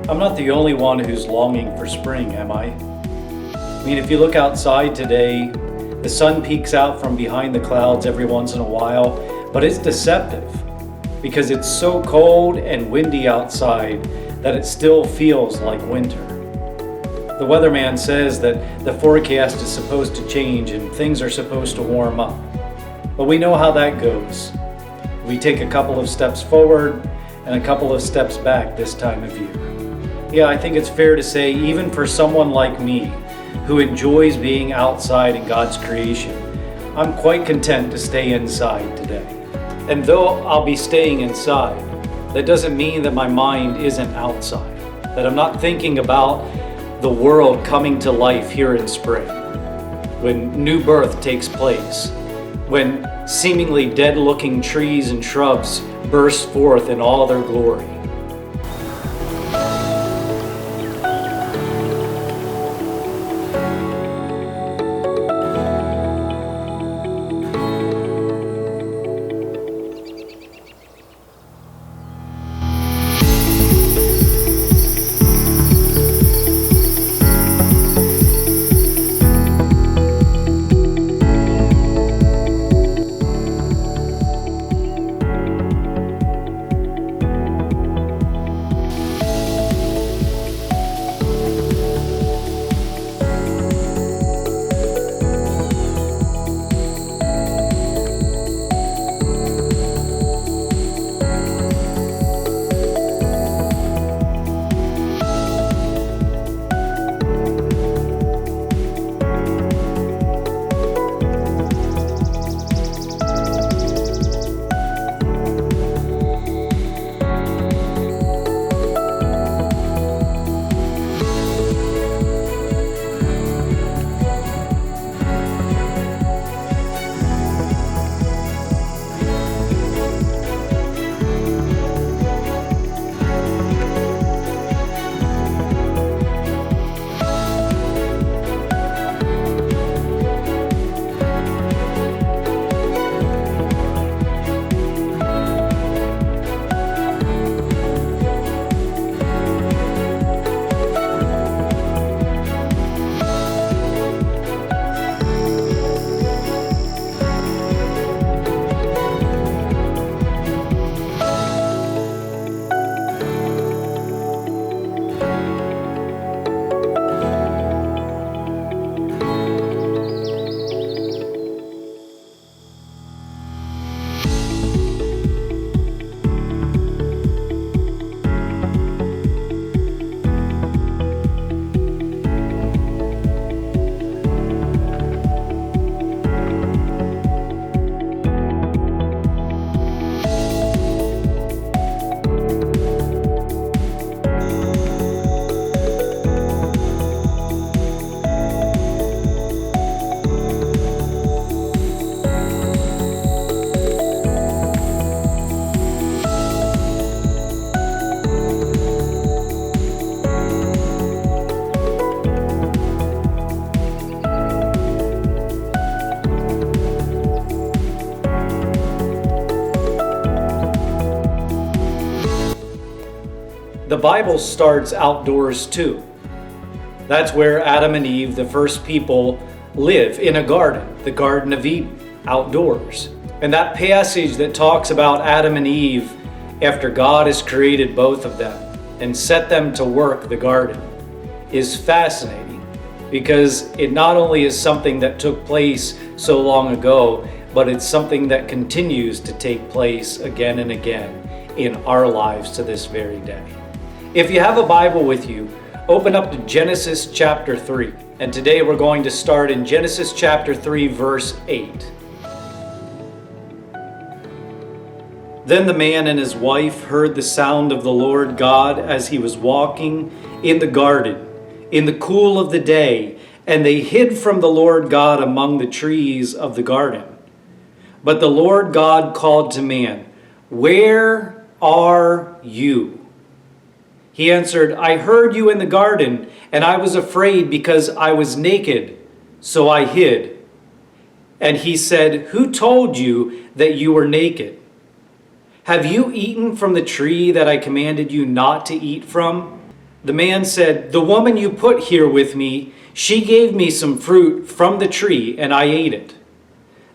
I'm not the only one who's longing for spring, am I? I mean, if you look outside today, the sun peeks out from behind the clouds every once in a while, but it's deceptive because it's so cold and windy outside that it still feels like winter. The weatherman says that the forecast is supposed to change and things are supposed to warm up. But we know how that goes. We take a couple of steps forward and a couple of steps back this time of year. Yeah, I think it's fair to say, even for someone like me, who enjoys being outside in God's creation, I'm quite content to stay inside today. And though I'll be staying inside, that doesn't mean that my mind isn't outside, that I'm not thinking about the world coming to life here in spring, when new birth takes place, when seemingly dead-looking trees and shrubs burst forth in all their glory. The Bible starts outdoors too. That's where Adam and Eve, the first people, live, in a garden, the Garden of Eden, outdoors. And that passage that talks about Adam and Eve after God has created both of them and set them to work the garden is fascinating, because it not only is something that took place so long ago, but it's something that continues to take place again and again in our lives to this very day. If you have a Bible with you, open up to Genesis chapter 3. And today we're going to start in Genesis chapter 3, verse 8. Then the man and his wife heard the sound of the Lord God as he was walking in the garden in the cool of the day, and they hid from the Lord God among the trees of the garden. But the Lord God called to man, "Where are you?" He answered, "I heard you in the garden, and I was afraid because I was naked, so I hid." And he said, "Who told you that you were naked? Have you eaten from the tree that I commanded you not to eat from?" The man said, "The woman you put here with me, she gave me some fruit from the tree, and I ate it."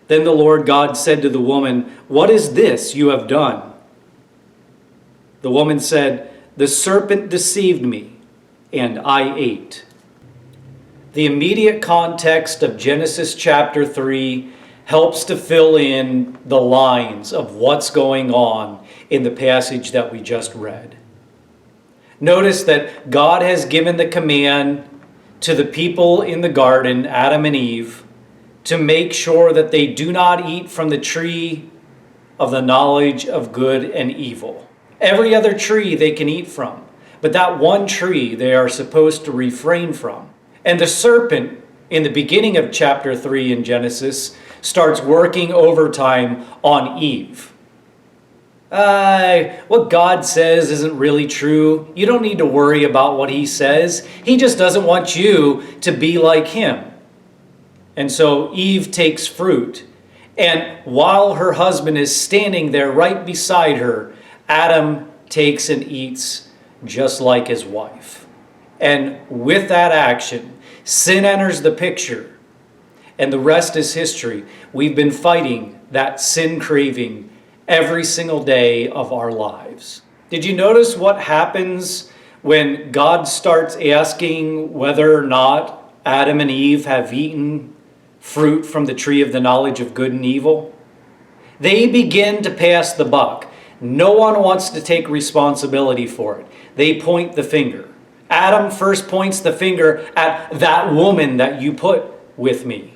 Then the Lord God said to the woman, "What is this you have done?" The woman said, "The serpent deceived me, and I ate." The immediate context of Genesis chapter 3 helps to fill in the lines of what's going on in the passage that we just read. Notice that God has given the command to the people in the garden, Adam and Eve, to make sure that they do not eat from the tree of the knowledge of good and evil. Every other tree they can eat from, but that one tree they are supposed to refrain from. And the serpent, in the beginning of chapter 3 in Genesis, starts working overtime on Eve. What God says isn't really true. You don't need to worry about what he says. He just doesn't want you to be like him. And so Eve takes fruit. And while her husband is standing there right beside her, Adam takes and eats just like his wife. And with that action, sin enters the picture. And the rest is history. We've been fighting that sin craving every single day of our lives. Did you notice what happens when God starts asking whether or not Adam and Eve have eaten fruit from the tree of the knowledge of good and evil? They begin to pass the buck. No one wants to take responsibility for it. They point the finger. Adam first points the finger at that woman that you put with me.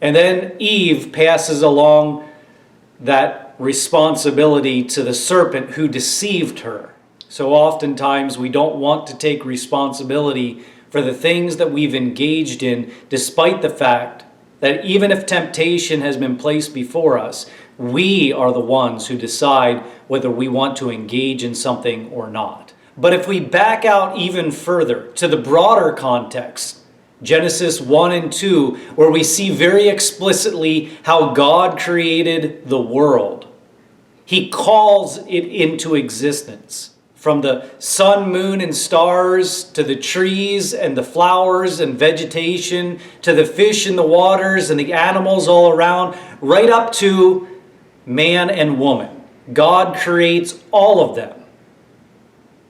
And then Eve passes along that responsibility to the serpent who deceived her. So oftentimes we don't want to take responsibility for the things that we've engaged in, despite the fact that even if temptation has been placed before us, we are the ones who decide whether we want to engage in something or not. But if we back out even further to the broader context, Genesis 1 and 2, where we see very explicitly how God created the world. He calls it into existence. From the sun, moon, and stars, to the trees and the flowers and vegetation, to the fish in the waters and the animals all around, right up to man and woman. God creates all of them.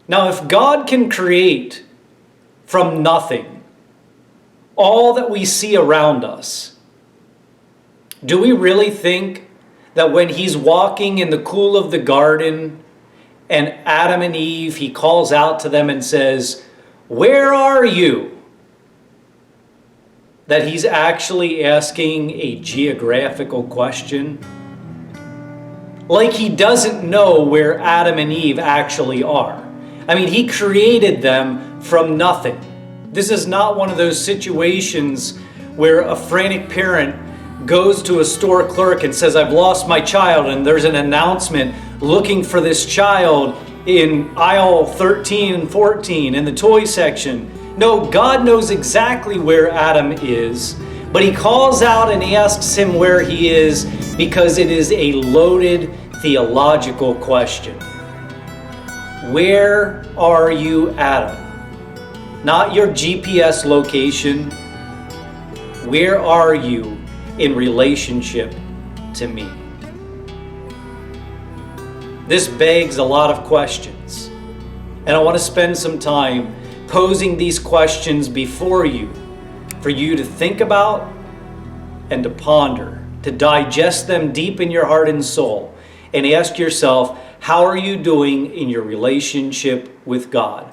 Now, if God can create from nothing all that we see around us, do we really think that when he's walking in the cool of the garden and Adam and Eve, he calls out to them and says, "Where are you?" that he's actually asking a geographical question? Like he doesn't know where Adam and Eve actually are. I mean, he created them from nothing. This is not one of those situations where a frantic parent goes to a store clerk and says, "I've lost my child," and there's an announcement looking for this child in aisle 13 and 14 in the toy section. No, God knows exactly where Adam is, but he calls out and asks him where he is because it is a loaded theological question. Where are you, Adam? Not your GPS location. Where are you in relationship to me? This begs a lot of questions, and I want to spend some time posing these questions before you for you to think about and to ponder, to digest them deep in your heart and soul, and ask yourself, how are you doing in your relationship with God?